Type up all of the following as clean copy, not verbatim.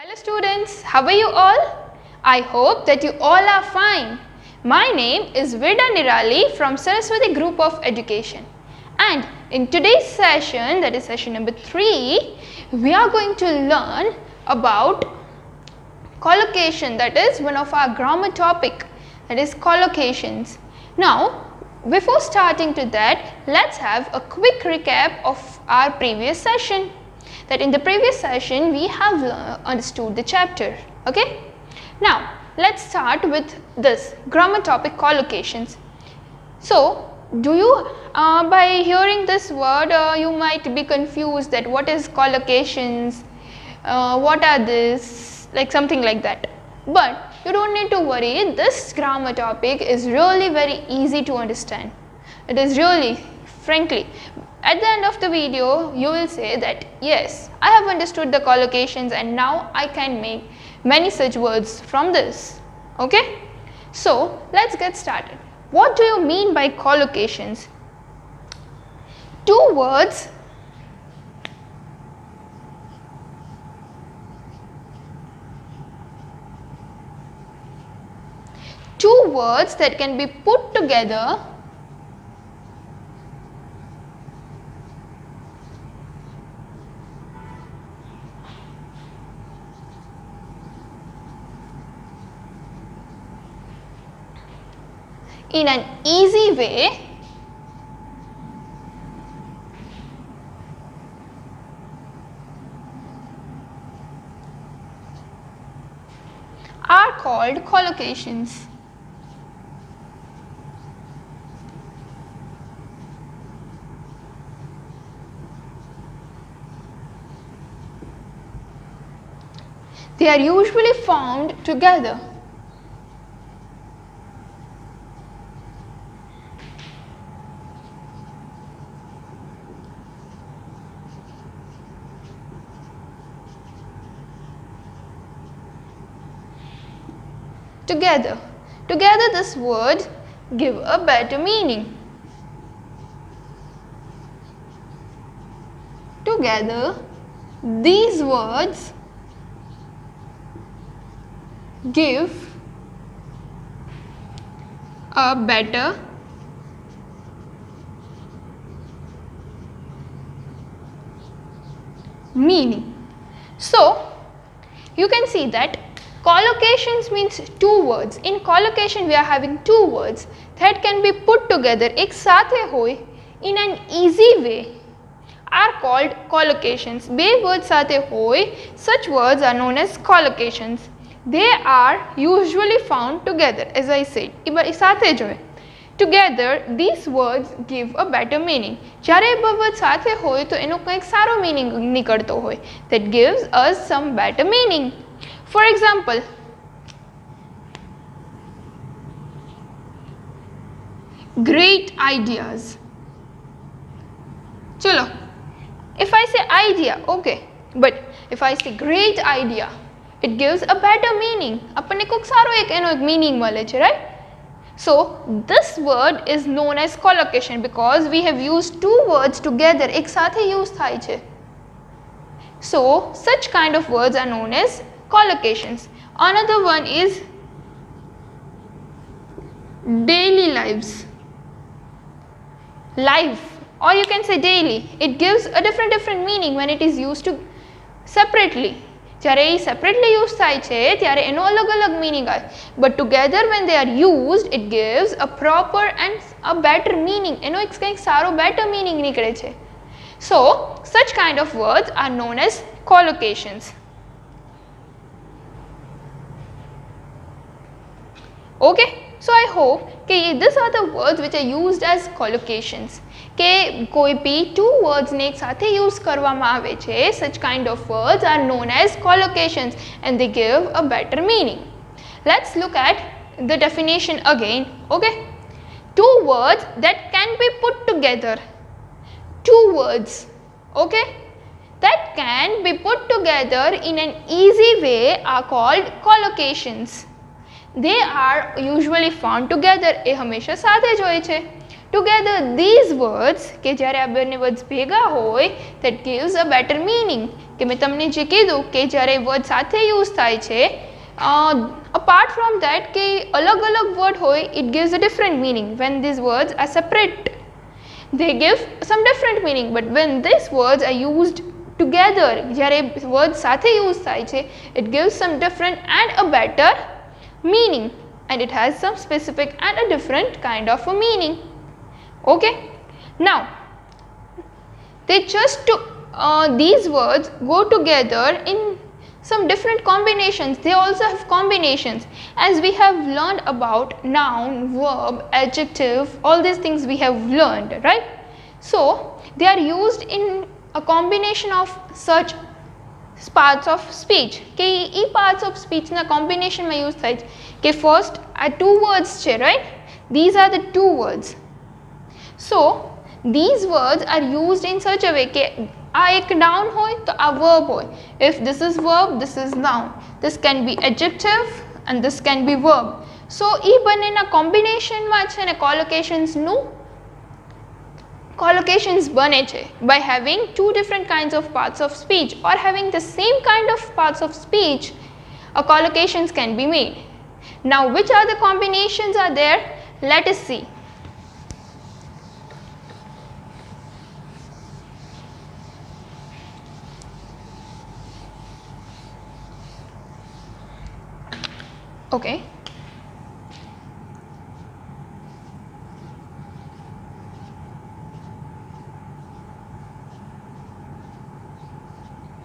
Hello students, how are you all? I hope that you all are fine. My name is Vida Nirali from Saraswati Group of Education, and in today's session, that is session number 3, we are going to learn about collocation, that is one of our grammar topic, that is collocations. Now before starting to that, let's have a quick recap of our previous session. That in the previous session we have understood the chapter. Okay, now let's start with this grammar topic, collocations. So do you by hearing this word you might be confused that what is collocations, what are this, like something like that. But you don't need to worry, this grammar topic is really very easy to understand. It is really, frankly, at the end of the video you will say that yes, I have understood the collocations and now I can make many such words from this. Okay, so let's get started. What do you mean by collocations? Two words that can be put together in an easy way are called collocations. They are usually found together. Together this word give a better meaning. Together these words give a better meaning. So you can see that collocations means two words. In collocation we are having two words that can be put together ek sathe hoy in an easy way are called collocations. Be words sathe hoy, such words are known as collocations. They are usually found together, as I said. Sathe jo hai. Together these words give a better meaning. Jyare બે word સાથે હોય તો એનો કંઈક સારો meaning નીકળતો હોય, that gives us some better meaning. For example, great ideas. Chalo, if I say idea, okay, but if I say great idea, it gives a better meaning. આપણને કોઈક સારો એક એનો એક meaning મળે છે, right? So this word is known as collocation because we have used two words together, એક સાથે use થાય છે. So such kind of words are known as collocations. Another one is daily lives. Life, or you can say daily. It gives a different meaning when it is used to separately. જ્યારે એ separately use થાય છે ત્યારે એનો અલગ meaning આવે, but together when they are used it gives a proper and a better meaning. એનો એક કંઈક સારો better meaning નીકળે છે. So such kind of words are known as collocations. Okay, so I hope these are the words which are used as collocations. કે કોઈ બી two words ને એક સાથે use કરવામાં આવે છે, such kind of words are known as collocations and they give a better meaning. Let's look at the definition again. Okay, two words that can be put together. Two words, okay, that can be put together in an easy way are called collocations. They are usually found together. એ હંમેશા સાથે જ હોય છે. Together these words કે જ્યારે આ બંને words ભેગા હોય that gives a better meaning કે મેં તમને જે કીધું કે જ્યારે વર્ડ સાથે યુઝ થાય છે, apart from that કે અલગ અલગ વર્ડ હોય, it gives a different meaning. When these words are separate, they give some different meaning, but when these words are used together, જ્યારે વર્ડ સાથે યુઝ થાય છે, it gives some different and a better meaning, and it has some specific and a different kind of a meaning. Okay, now they just these words go together in some different combinations. They also have combinations, as we have learned about noun, verb, adjective, all these things we have learned, right? So they are used in a combination of such parts of speech કે એ parts of speech ના combination માં use થાય છે કે first આ two words છે, right? These are the two words. So these words are used in such a way કે આ એક noun હોય તો આ verb હોય. If this is verb, this is noun. This can be adjective and this can be verb. So એ બંનેના combination માં છે ને collocations બને છે by having two different kinds of parts of speech or having the same kind of parts of speech. Collocations can be made. Now which are the combinations are there? Let us see. Okay,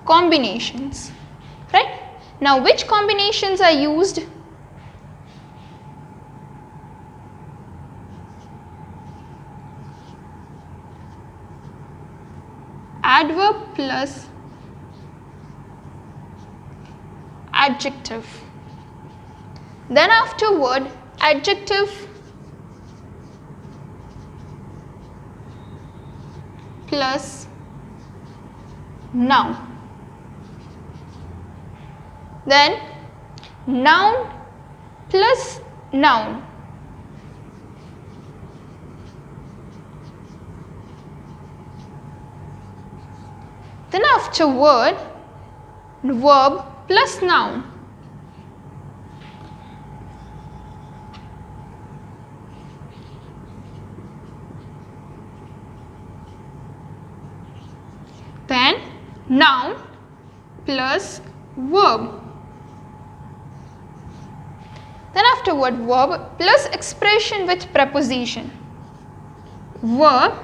combinations, right? Now which combinations are used? Adverb plus adjective. Then afterward adjective plus noun. Then noun plus noun. Then afterward verb plus noun. Then noun plus verb. Then afterward verb plus expression with preposition. Verb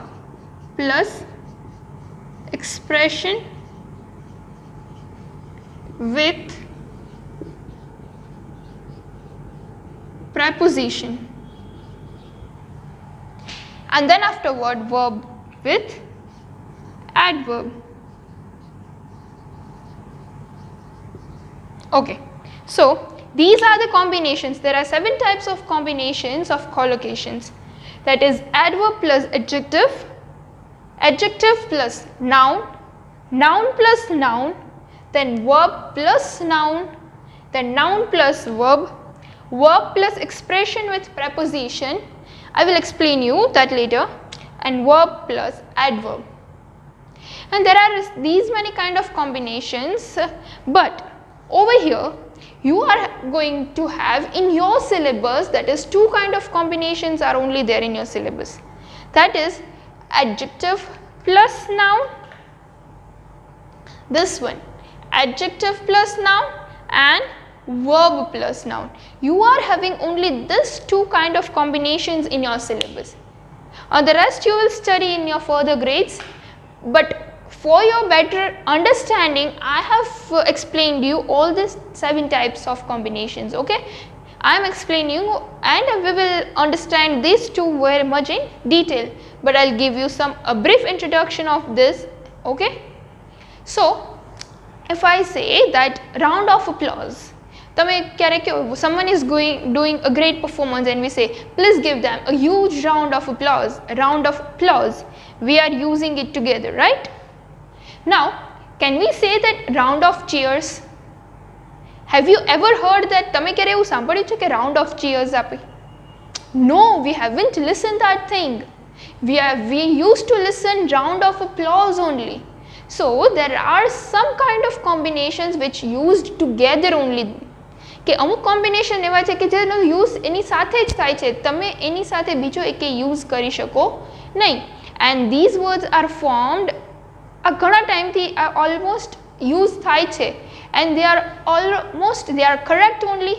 plus expression with preposition. And then afterward verb with adverb. Okay, so these are the combinations. There are 7 types of combinations of collocations. That is adverb plus adjective, adjective plus noun, noun plus noun, then verb plus noun, then noun plus verb, verb plus expression with preposition. I will explain you that later, and verb plus adverb. And there are these many kind of combinations, but over here you are going to have in your syllabus, that is 2 kind of combinations are only there in your syllabus. That is adjective plus noun, this one adjective plus noun, and verb plus noun. You are having only this 2 kind of combinations in your syllabus. The rest you will study in your further grades, but for your better understanding, I have explained you all these 7 types of combinations. Okay, I am explaining you and we will understand these 2 very much in detail, but I will give you a brief introduction of this. Okay, so if I say that round of applause, someone is doing a great performance and we say please give them a huge round of applause, a round of applause. We are using it together, right? Now can we say that round of cheers? Have you ever heard that? તમે ક્યારે એવું સાંભળ્યું છે કે round of cheers આપે? No, we haven't listened that thing. We used to listen round of applause only. So there are some kind of combinations which used together only, કે અમુક combination એવા છે કે જેનો યુઝ એની સાથે જ થાય છે, તમે એની સાથે બીજો એકે યુઝ કરી શકો નહીં. And this words R formed, આ ઘણા ટાઈમથી આ ઓલમોસ્ટ યુઝ થાય છે, and they are correct only,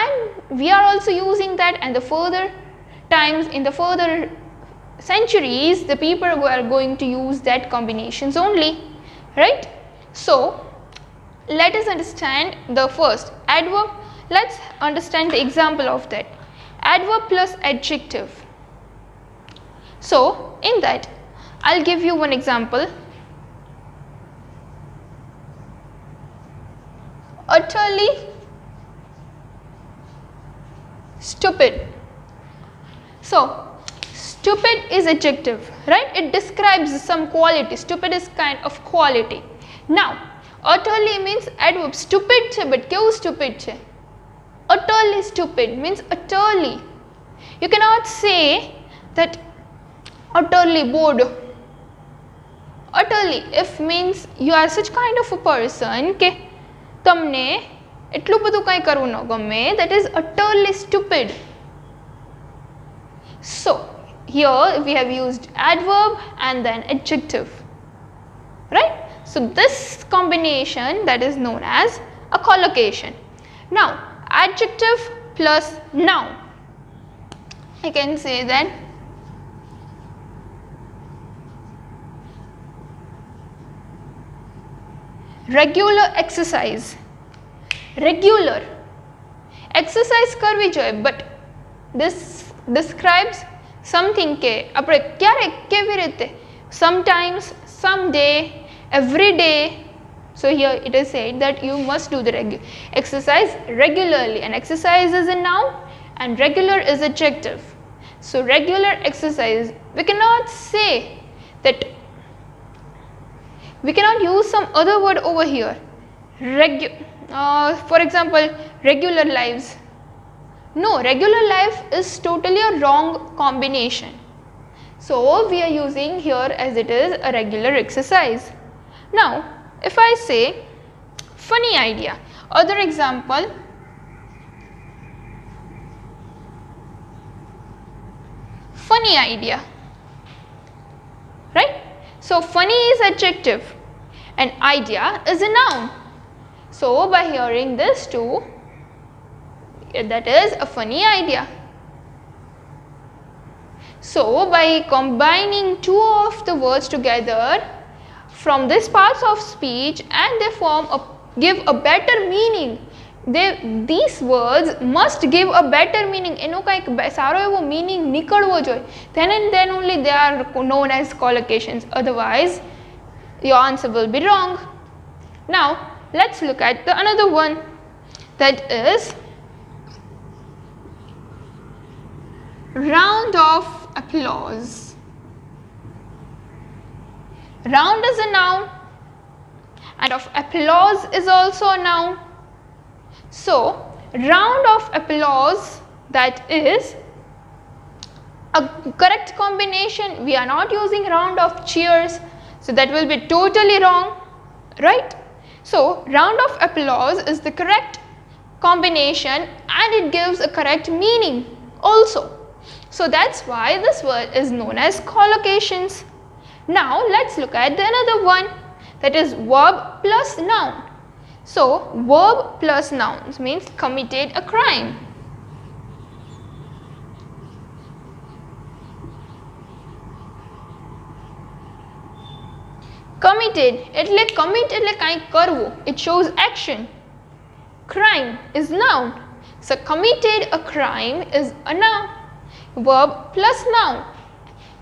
and we are also using that, and the further times in the further centuries the people were going to use that combinations only, right? So let us understand the first adverb. Let's understand the example of that. Adverb plus adjective. So in that I'll give you one example. Utterly stupid. So stupid is adjective, right? It describes some quality. Stupid is kind of quality. Now utterly means adverb. Stupid છે, but કેવું stupid છે? Utterly stupid means utterly. You cannot say that utterly bored. Utterly if means you are such kind of a person કે તમને એટલું બધું કંઈ કરવું ન ગમે, that is utterly stupid. So here we have used adverb and then adjective, right? So this combination that is known as a collocation. Now adjective plus noun, I can say that regular exercise. Regular exercise કરવી જોઈએ, but this describes something કે આપણે ક્યારે કેવી રીતે, sometimes, someday, every day. So here it is said that you must do the exercise regularly, and exercise is a noun and regular is adjective. So regular exercise, we cannot say that, we cannot use some other word over here. For example, regular lives. No, regular life is totally a wrong combination. So we are using here as it is a regular exercise. Now if I say funny idea, other example, funny idea, right? So funny is adjective and idea is a noun. So by hearing this two, that is a funny idea. So by combining two of the words together from these parts of speech, and they give a better meaning. These words must give a better meaning. એનો કંઈક સારો એવો meaning નીકળવો જોઈએ. Then and then only they are known as collocations. Otherwise your answer will be wrong. Now let's look at the another one, that is round of applause. Round is a noun and of applause is also a noun. So round of applause, that is a correct combination. We are not using round of cheers, so that will be totally wrong, right? So round of applause is the correct combination and it gives a correct meaning also. So that's why this word is known as collocations. Now let's look at the another one, that is verb plus noun. So verb plus nouns means committed a crime. Committed એટલે commit એટલે કંઈક કરવું, it shows action. Crime is noun, so committed a crime is a noun. Verb plus noun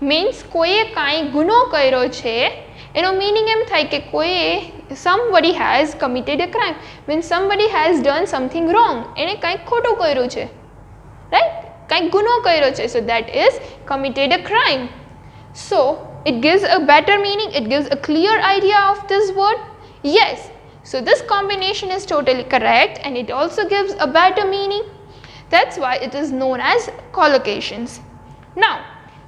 means કોઈએ કાંઈ ગુનો કર્યો છે, એનો meaning એમ થાય કે કોઈએ, somebody has committed a crime means somebody has done something wrong, એણે કંઈક ખોટું કર્યું છે, right? કંઈક ગુનો કર્યો છે, so that is committed a crime. So it gives a better meaning, it gives a clear idea of this word. Yes, so this combination is totally correct and it also gives a better meaning. That's why it is known as collocations. Now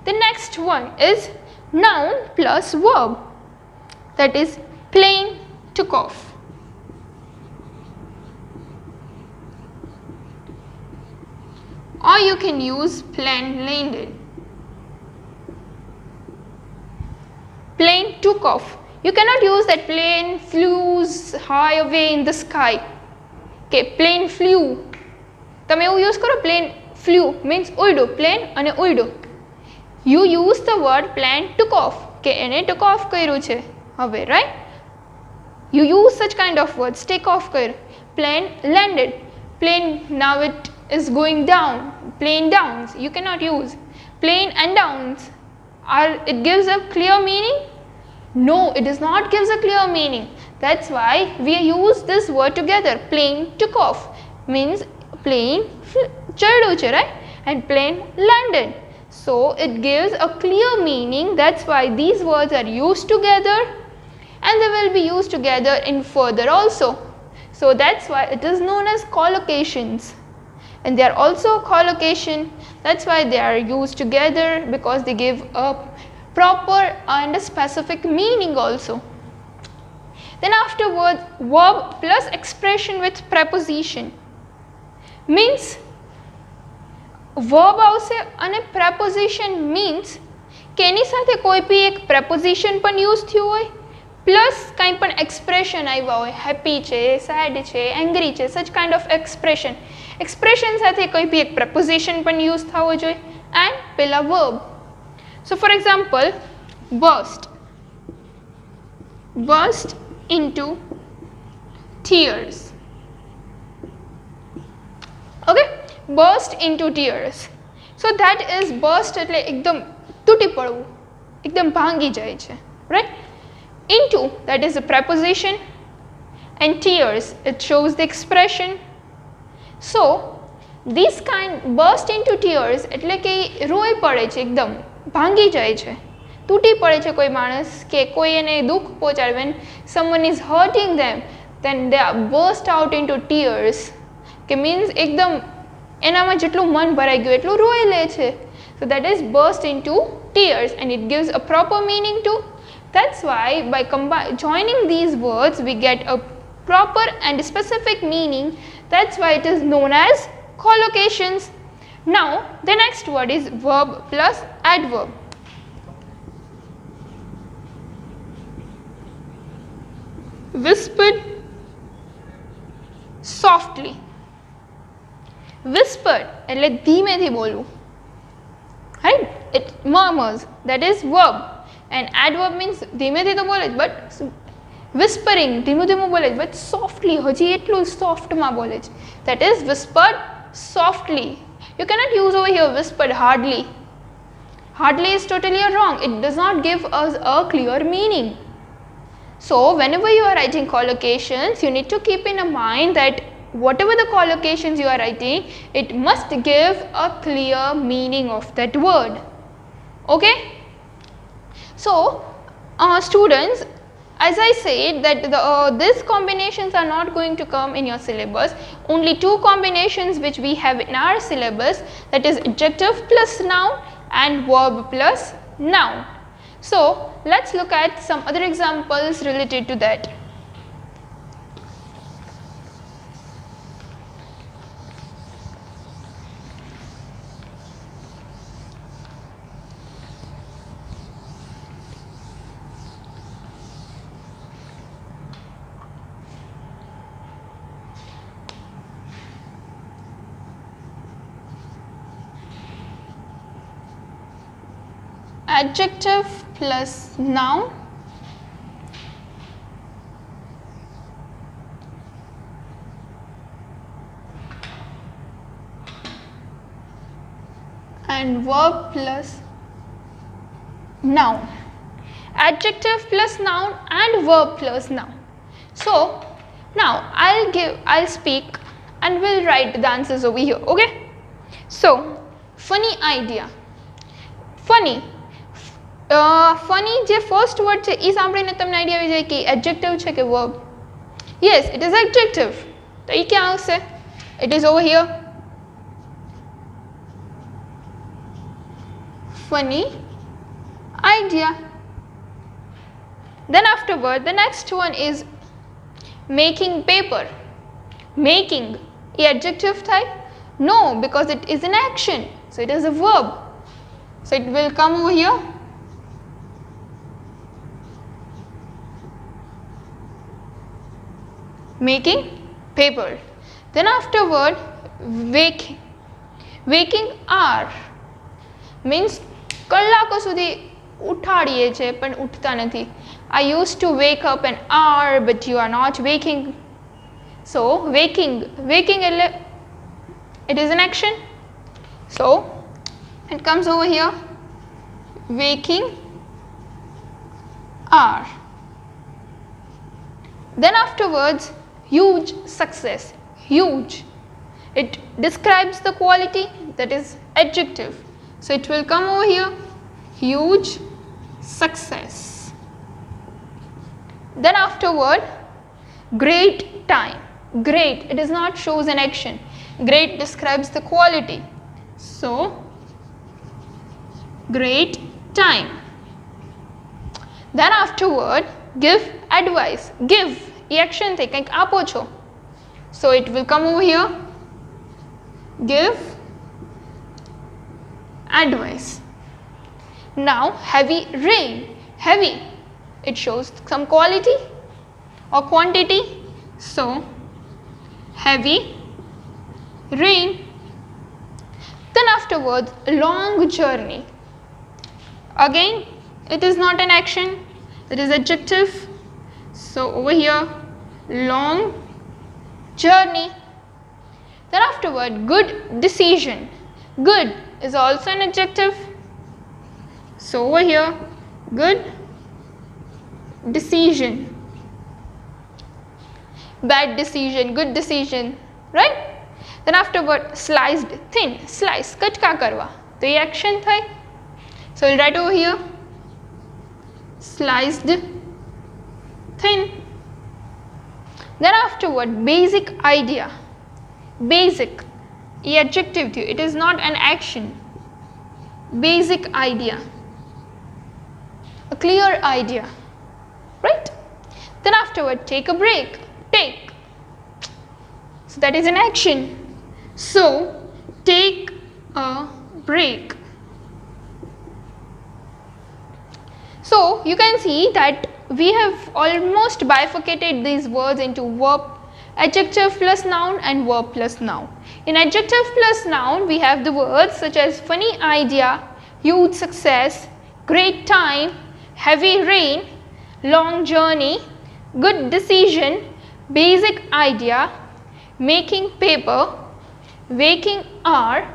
the next one is noun plus verb, that is plane took off. Or you can use plane landed. Plane took off. You cannot use that plane flew high away in the sky. Okay, plane flew. તમે એવું use કરો, plane flew means ઉડ્યું, plane અને ઉડ્યું. You use the word plane took off, કે એને took off કર્યું છે હવે, right? You use such kind of words, take off કર્યું. Plane landed. Plane, now it is going down. Plane downs. You cannot use. Plane and downs. It gives a clear meaning? No, it does not give a clear meaning. That's why we use this word together. Plane took off means plane chaddu che, right? And plane landed. So it gives a clear meaning. That's why these words are used together, and they will be used together in further also. So that's why it is known as collocations. And they are also collocation. That's why they are used together, because they give a proper and a specific meaning also. Then afterwards, verb plus expression with preposition means verb આવશે અને preposition means કે એની સાથે કોઈ બી એક preposition પણ use થયું હોય plus કંઈ પણ expression આવ્યા હોય, happy છે, sad છે, angry છે, such kind of expression સાથે કોઈ બી એક preposition પણ યુઝ થવો જોઈએ and પેલા verb. So for example, burst into tears. Okay, burst into tears. So that is burst એટલે એકદમ તૂટી પડવું, એકદમ ભાંગી જાય છે, right? Into, that is a preposition, and tears, it shows the expression. So this kind, burst into tears એટલે કે રોઈ પડે છે, એકદમ ભાંગી જાય છે, તૂટી પડે છે કોઈ માણસ, કે કોઈ એને દુઃખ પહોંચાડે. when someone is hurting them, then they are burst out into tears, કે means એકદમ એનામાં જેટલું મન ભરાઈ ગયું એટલું રોઈ લે છે. So that is burst into tears, and it gives a proper meaning too. That's why by joining these words we get a proper and specific meaning. That's why it is known as collocations. Now the next word is verb plus adverb. Whispered softly. Whispered એટલે ધીમેથી બોલવું, right? It murmurs, that is verb. And adverb means ધીમેથી તો બોલે જ, but whispering ધીમું ધીમું બોલે જ, but softly હજી એટલું સોફ્ટમાં બોલે જ, that is whispered softly. You cannot use over here whispered hardly. Hardly is totally wrong. It does not give us a clear meaning. So whenever you are writing collocations, you need to keep in mind that whatever the collocations you are writing, it must give a clear meaning of that word. Okay? So students, as I said that these combinations are not going to come in your syllabus. Only two combinations which we have in our syllabus, that is adjective plus noun and verb plus noun. So let's look at some other examples related to that. Adjective plus noun and verb plus noun. Adjective plus noun and verb plus noun. So now I'll speak and we'll write the answers over here. Okay? So funny idea. Funny. Funny જે first word છે એ સાંભળીને તમને idea આવી જાય કે adjective છે કે verb. Yes, it is adjective. તો એ ક્યાં આવશે? It is over here. Funny idea. Then afterward, the next one is making paper. Making, a adjective type? No, because it is an action. So it is a verb. So it will come over here. Making paper. Then afterward, waking. Waking hour means કલાકો સુધી ઉઠાડીએ છે પણ ઉઠતા નથી. I used to wake up an hour but you are not waking. So waking એટલે it is an action. So it comes over here, waking hour. Then afterwards, huge success. Huge, it describes the quality, that is adjective. So it will come over here, huge success. Then afterward, great time. Great, it is not shows an action. Great describes the quality. So great time. Then afterward, give advice. Give, A action થઈ કંઈક આપો છો. So it will come over here, give advice. Now heavy rain. Heavy, it shows some quality or quantity. So heavy rain. Then afterwards, long journey. Again, it is not an action, it is adjective. So over here, long journey. Then afterward, good decision. Good is also an adjective. So over here, good decision. Bad decision, good decision, right? Then afterward, sliced thin. Slice, कटका करवा. तो ये action था. So we'll write over here, sliced thin. Then afterward, basic idea. Basic, a adjective thyu, it is not an action. Basic idea, a clear idea, right? Then afterward, take a break. Take, so that is an action. So take a break. So you can see that we have almost bifurcated these words into verb, adjective plus noun and verb plus noun. In adjective plus noun, we have the words such as funny idea, huge success, great time, heavy rain, long journey, good decision, basic idea, making paper, waking hour,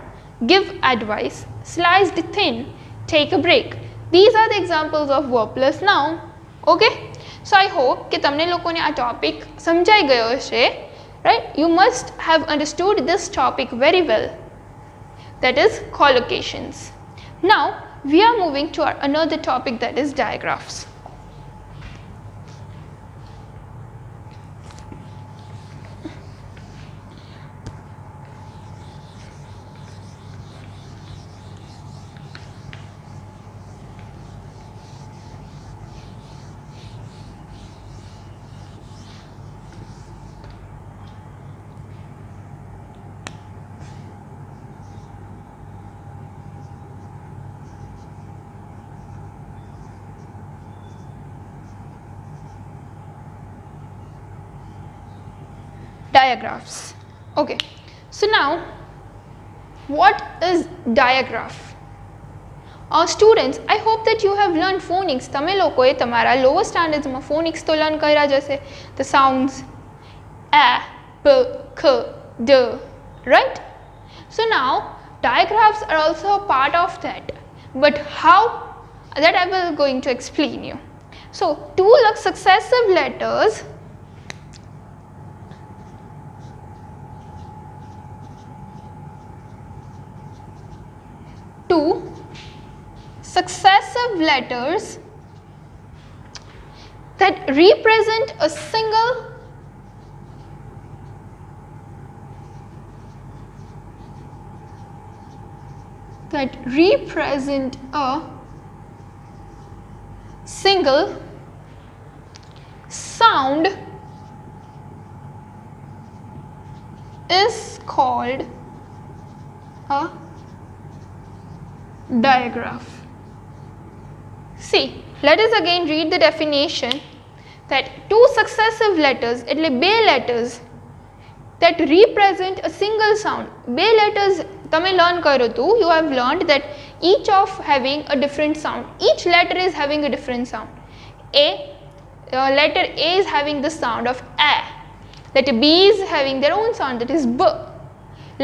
give advice, sliced thin, take a break. These are the examples of verb plus noun. Okay, so I hope કે તમને લોકોને આ topic સમજાઈ ગયો હશે, right? You must have understood this topic very well, that is collocations. Now we are moving to another topic, that is diagraphs. Diagraphs. Okay, so now what is diagraph? Students, I hope that you have learned phonics. તમે લોકોએ તમારા lower standards માં phonics તો learn કર્યા જ હશે. The sounds a, b, k, d, right? So now diagraphs are also a part of that. But how? That I will going to explain you. So two successive letters two successive letters that represent a single sound is called a digraph. See, let us again read the definition that two successive letters, એટલે બે letters that represent a single sound. બે letters તમે learn કર્યું હતું, you have learned that each of having a different sound. Each letter is having a different sound. Letter A is having the sound of A. Letter B is having their own sound, that is B.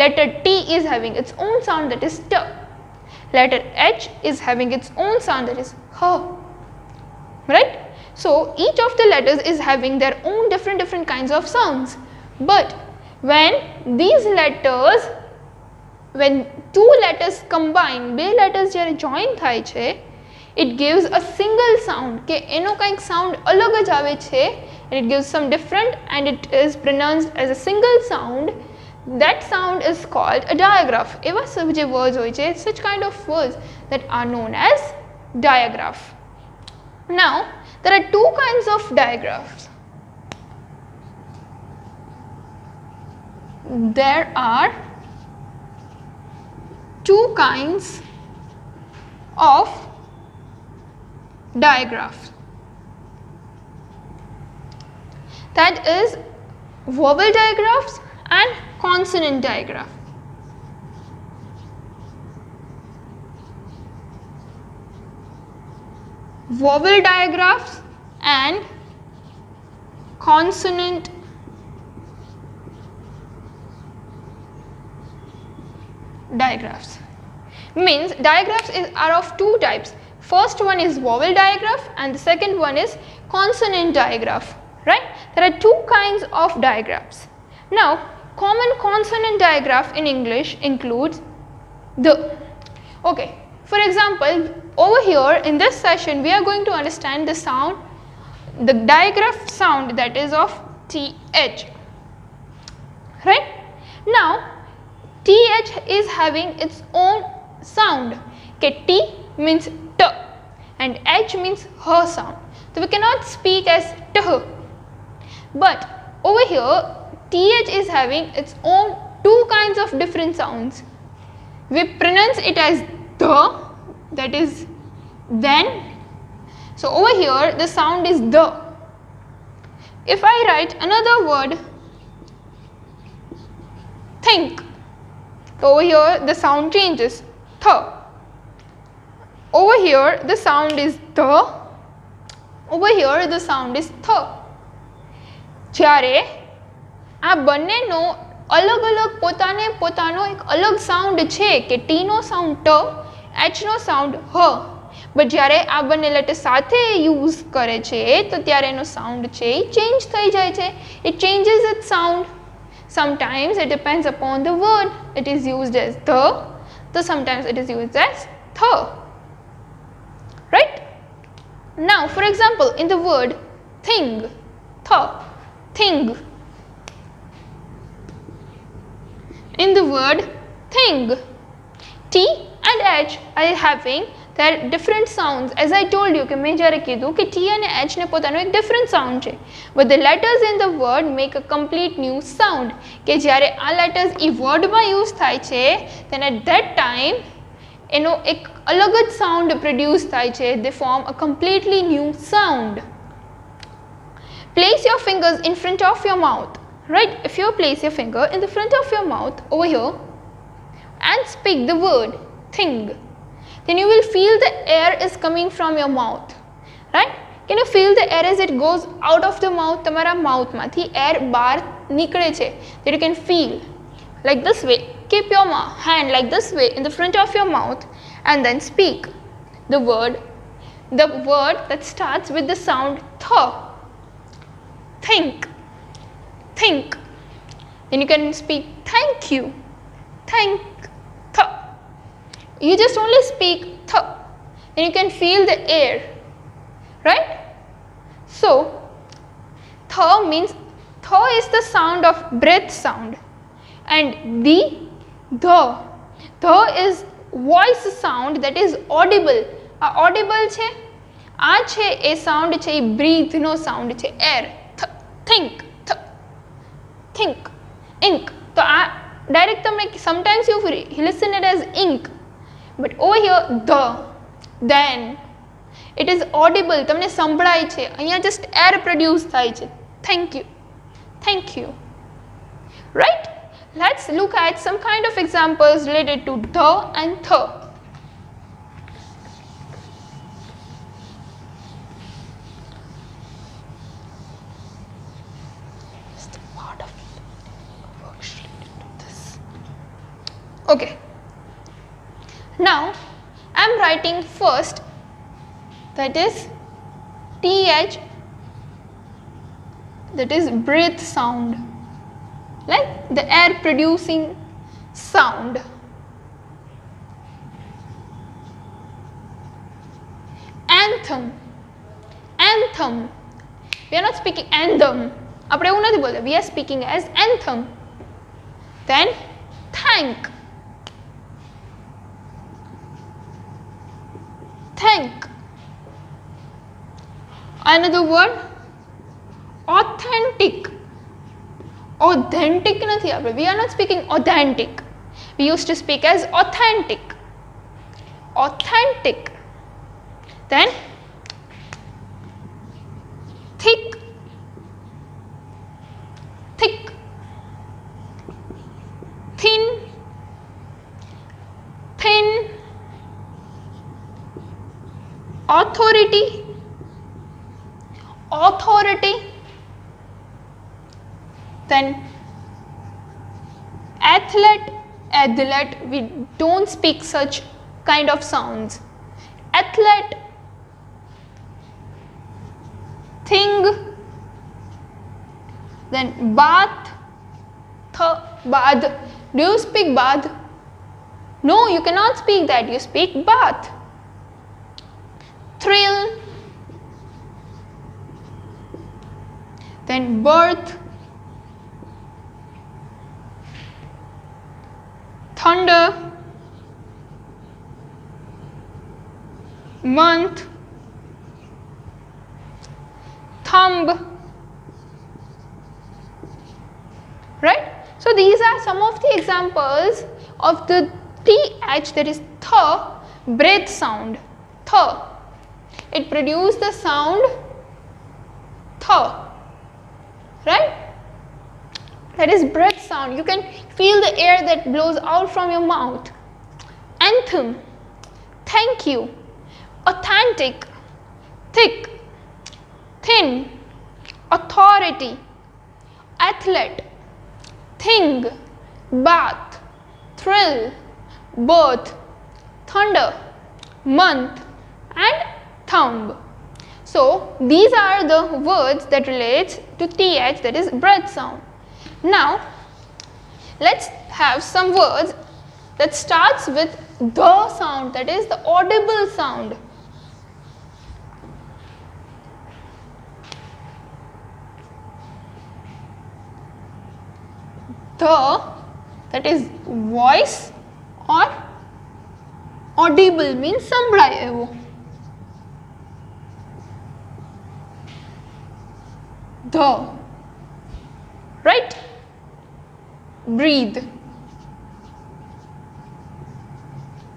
Letter T is having its own sound, that is T. Letter H is having its own sound, that is H. Right? So each of the letters is having their own different kinds of sounds. But when these letters, when two letters combine, બે letters જ્યારે join થાય છે, it gives a single sound, કે એનો કંઈક sound અલગ જ આવે છે, and it gives some different and it is pronounced as a single sound. That sound is called a diagraph. એવા જે words હોય છે, such kind of words that are known as diagraph. Now there are two kinds of diagraphs. There are two kinds of diagraphs. That is vowel diagraphs and consonant diagraph. Vowel diagraphs and consonant diagraphs. Means diagraphs are of two types. First one is vowel diagraph and the second one is consonant diagraph. Right? There are two kinds of diagraph. Now, common consonant diagraph in English includes the. Okay, for example, over here in this session we are going to understand the sound, the diagraph sound, that is of TH. Right? Now, TH is having its own sound. Okay, T means T and H means H sound. So we cannot speak as T. But over here, TH is having its own two kinds of different sounds. We pronounce it as the, that is then. So over here, the sound is the. If I write another word, think, over here the sound changes, th. Over here the sound is the, over here the sound is th. જ્યારે આ બંનેનો અલગ અલગ પોતાનો એક અલગ sound છે કે ટી નો સાઉન્ડ ટ, એચ નો સાઉન્ડ હ, બટ જ્યારે આ બંને લેટર સાથે યુઝ કરે છે તો ત્યારે એનો સાઉન્ડ છે એ ચેન્જ થઈ જાય છે. It changes its sound. Sometimes it depends upon the word. It is used as the, sometimes it is used as th. Right? Now, for example, in the word thing, th, thing. In the word thing, T and H are having their different sounds. As I told you, મેં જ્યારે કીધું કે T અને H ને પોતાનો એક different sound છે. But the letters in the word make a complete new sound. કે જ્યારે આ letters એ word માં use થાય છે, then at that time એનો એક અલગ જ sound produce થાય છે. They form a completely new sound. Place your fingers in front of your mouth. Right? If you place your finger in the front of your mouth over here and speak the word thing, then you will feel the air is coming from your mouth. Right? Can you feel the air as it goes out of the mouth? તમારા mouth માંથી air બહાર નિકળે છે. That you can feel like this way. Keep your hand like this way in the front of your mouth and then speak the word that starts with the sound th. Think. Think. Then you can speak thank you. Thank. Th. You just only speak th. Then you can feel the air. Right? So, th means, th is the sound of breath sound. And the is voice sound that is audible. Audible છે. આ છે એ sound છે એ breathe નો sound છે, air. think, think, ink. So direct sometimes you listen it as ink, but over here the, then it is audible, તમને સંભળાય છે, અહીંયા just air produce થાય છે. Thank you, thank you. Right? Let's look at some kind of examples related to the and the. Okay, now I am writing first, that is TH, that is breath sound, like the air producing sound. Anthem, anthem, we are not speaking anthem, આપણે એવું નથી બોલતા, we are speaking as anthem. Then thank, thank. Another word, authentic. Authentic નથી આપણે, we are not speaking authentic, we used to speak as authentic, authentic. Then thick, thick, thin, thin. Authority, authority. Then athlete, athlete, we don't speak such kind of sounds. Athlete, thing. Then bath, bath. Do you speak bath? No, you cannot speak that, you speak bath. Thrill, then birth, thunder, month, thumb. Right? So these are some of the examples of the TH, that is the breath sound. The. It produces the sound the, right? That is breath sound. You can feel the air that blows out from your mouth. Anthem, thank you, authentic, thick, thin, authority, athlete, thing, bath, thrill, birth, thunder, month, and thumb. So these are the words that relates to TH, that is breath sound. Now let's have some words that starts with the sound, that is the audible sound. The, that is voice, or audible means સંભળાય એવો. The, right? Breathe,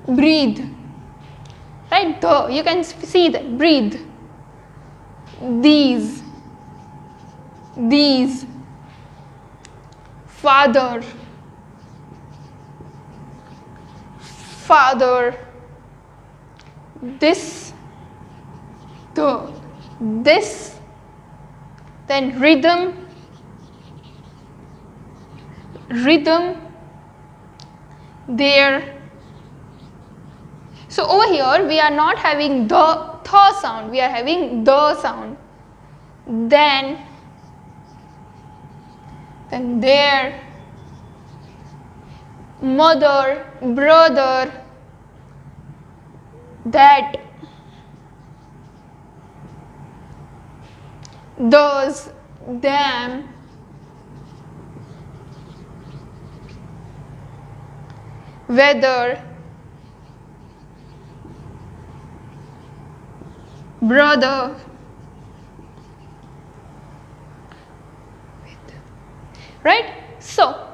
breathe, right? The, you can see that, breathe. These, these. Father, father. This, the, this. Then rhythm, rhythm, there. So over here we are not having the sound, we are having the sound. Then there, mother, brother, that, those, them, whether, brother, right? So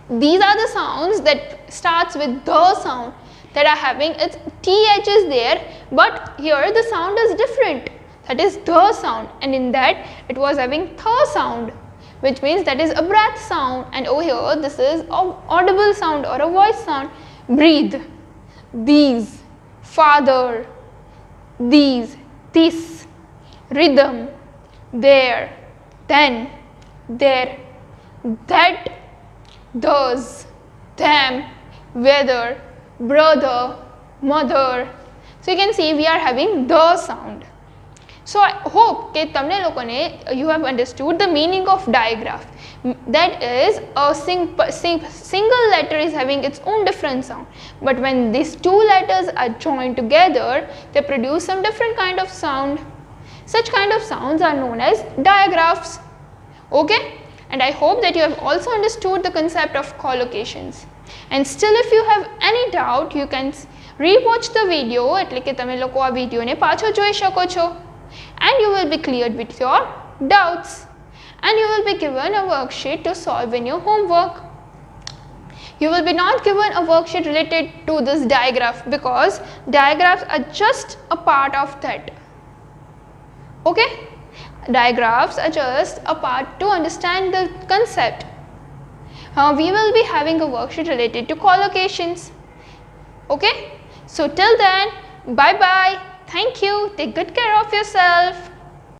these are the sounds that starts with the sound, that are having its th is there, but here the sound is different, that is the sound, and in that it was having th sound, which means that is a breath sound, and over here this is an audible sound or a voice sound. Breathe, these, father, these, this, rhythm, there, then, there, that, those, them, whether, brother, mother. So you can see we are having the sound. So I hope that you have understood the meaning of digraph. That is, a single letter is having its own different sound, but when these two letters are joined together, they produce some different kind of sound. Such kind of sounds are known as digraphs. Okay, and I hope that you have also understood the concept of collocations. And still, if you have any doubt, you can rewatch the video, એટલે કે તમે લોકો આ વિડિયોને પાછો જોઈ શકો છો, and you will be cleared with your doubts, and you will be given a worksheet to solve in your homework. You will be not given a worksheet related to this digraph, because digraphs are just a part of that. Okay, digraphs are just a part to understand the concept. We will be having a worksheet related to collocations. Okay, so till then, bye bye, thank you, take good care of yourself.